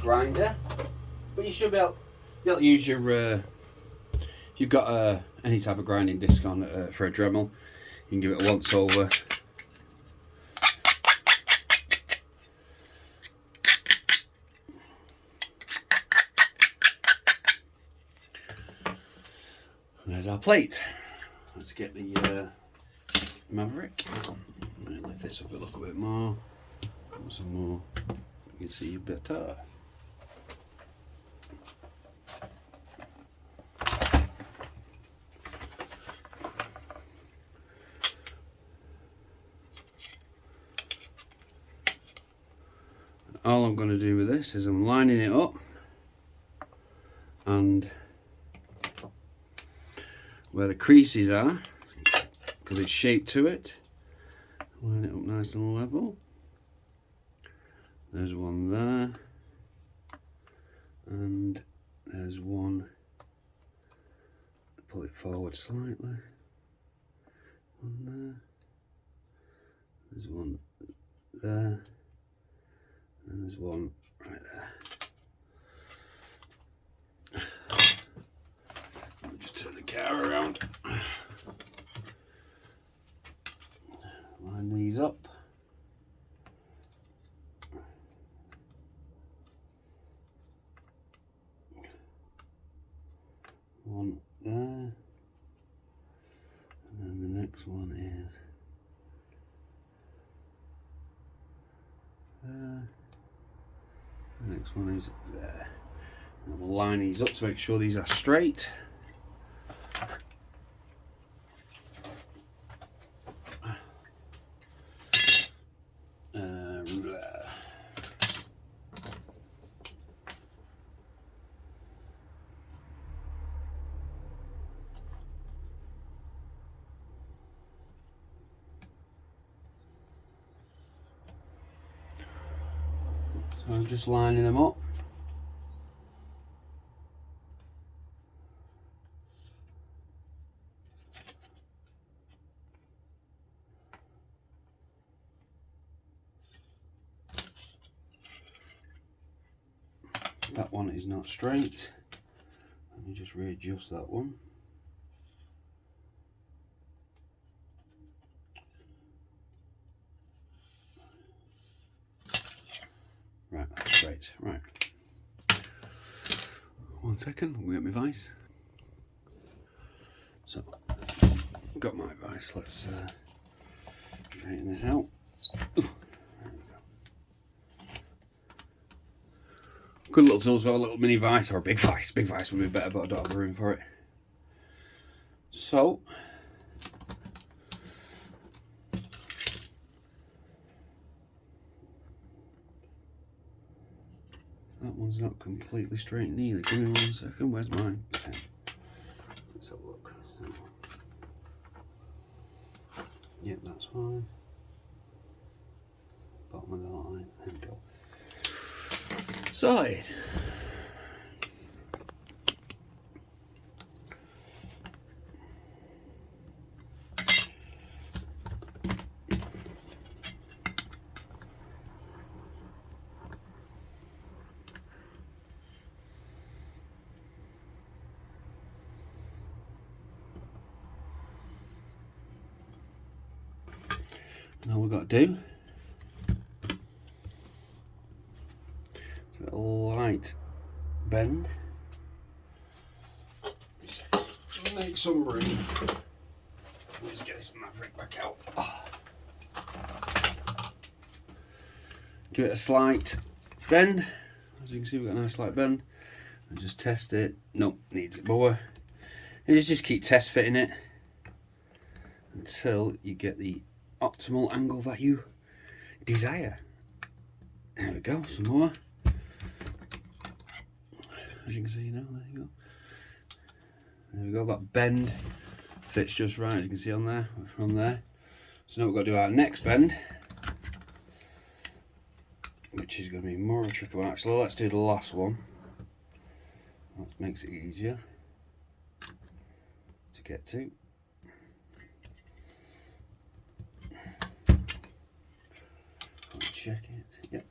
grinder, but you should be able to use your. If you've got any type of grinding disc on for a Dremel, you can give it a once over. There's our plate. Let's get the Maverick. I'm going to lift this up a little bit more. Some more. You can see better. All I'm going to do with this is I'm lining it up, and where the creases are, because it's shaped to it, line it up nice and level. There's one there, and there's one, pull it forward slightly, one there, there's one there, and there's one right there. Let me just turn the car around. Line these up. One there, and then the next one is there. The next one is there. And we'll line these up to make sure these are straight. So I'm just lining them up. That one is not straight. Let me just readjust that one. Right, that's straight. Right. 1 second, I'm going to get my vise. So, got my vise. Let's straighten this out. There we go. Good little tools for a little mini vise or a big vise. Big vise would be better, but I don't have the room for it. So, that one's not completely straight neither. Give me 1 second. Where's mine? Let's have a look. Yep, that's fine. Bottom of the line. There we go. Side. Now we've got to do a light bend. Just make some room. Let's get this Maverick back out. Oh. Give it a slight bend. As you can see, we've got a nice slight bend. And just test it. Nope, needs it more. And just keep test fitting it until you get the optimal angle that you desire. There we go, some more. As you can see now, there you go. There we go, that bend fits just right, as you can see on there, from there. So now we've got to do our next bend, which is going to be more of a tricky one. Actually, let's do the last one. That makes it easier to get to. Check it. Yep.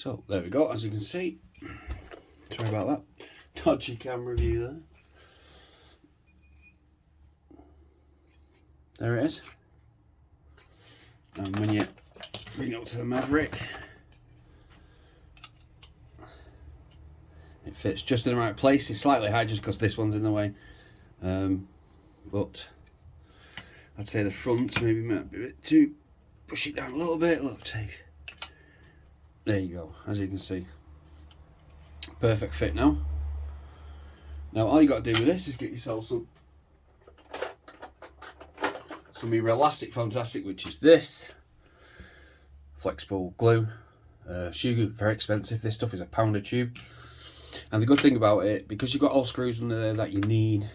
So there we go, as you can see. Sorry about that. Dodgy camera view there. There it is. And when you bring it up to the Maverick, it fits just in the right place. It's slightly high just because this one's in the way. But I'd say the front maybe might be a bit too, push it down a little bit, look, take. There you go, as you can see. Perfect fit now. Now all you got to do with this is get yourself some real elastic fantastic, which is this flexible glue. Shoe glue, very expensive. This stuff is £1 a tube. And the good thing about it, because you've got all screws under there that you need,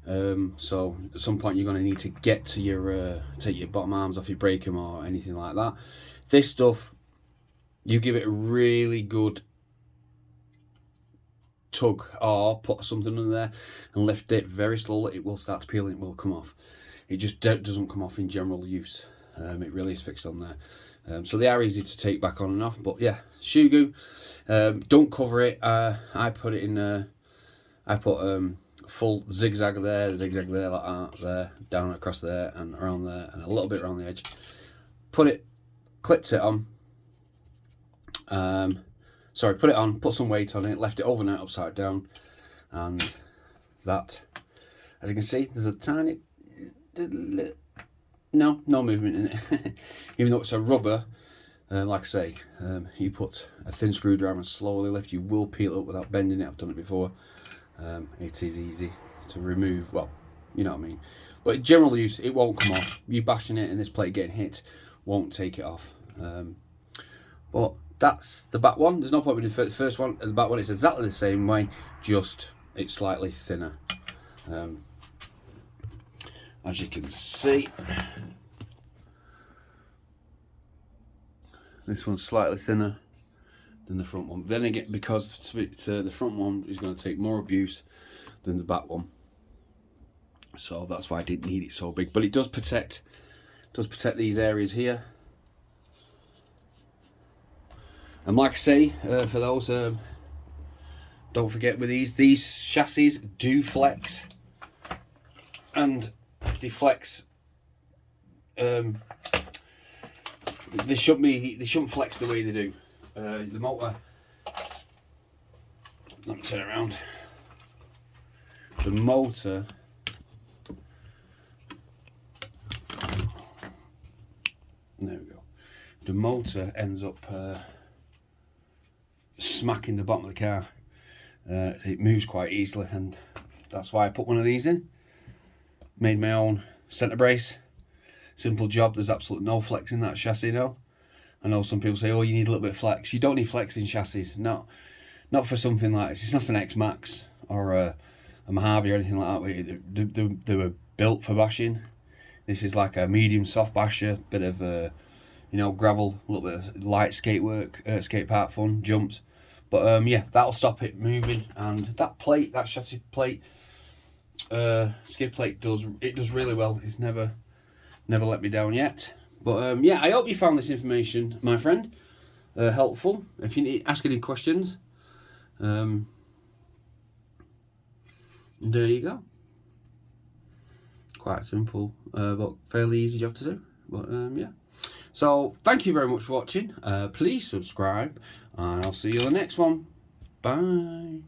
so at some point you're going to need to get to your take your bottom arms off, you break them or anything like that. This stuff, you give it a really good tug or put something under there and lift it very slowly, it will start to peel and it will come off. It just doesn't come off in general use. It really is fixed on there. So they are easy to take back on and off. But yeah, shoe glue. Don't cover it. I put it in. I put full zigzag there, like that, there, down across there, and around there, and a little bit around the edge. Clipped it on. Put it on. Put some weight on it. Left it overnight upside down, and that, as you can see, there's a tiny. No movement in it. Even though it's a rubber, like I say, you put a thin screwdriver and slowly lift, you will peel it up without bending it. I've done it before. It is easy to remove, well, you know what I mean. But in general use, it won't come off. You bashing it and this plate getting hit won't take it off. But that's the back one. There's no point with the first one. The back one, it's exactly the same way, just it's slightly thinner. As you can see, this one's slightly thinner than the front one. Then again, because the front one is going to take more abuse than the back one, so that's why I didn't need it so big. But it does protect these areas here. And like I say, for those, don't forget with these chassis do flex and deflex. They shouldn't flex the way they do. The motor, let me turn it around. The motor there we go. The motor ends up smacking the bottom of the car. It moves quite easily, and that's why I put one of these in. Made my own centre brace. Simple job. There's absolutely no flex in that chassis now. I know some people say, oh, you need a little bit of flex. You don't need flex in chassis. No, not for something like this. It's not an X-Max or a Mojave or anything like that. They were built for bashing. This is like a medium soft basher, bit of gravel, a little bit of light skate work, skate park fun, jumps. But yeah, that'll stop it moving. And that plate, that chassis plate, skid plate does really well. It's never let me down yet. But yeah, I hope you found this information, my friend, helpful. If you need ask any questions, there you go. Quite simple, but fairly easy job to do. But yeah. So thank you very much for watching. Please subscribe, and I'll see you on the next one. Bye.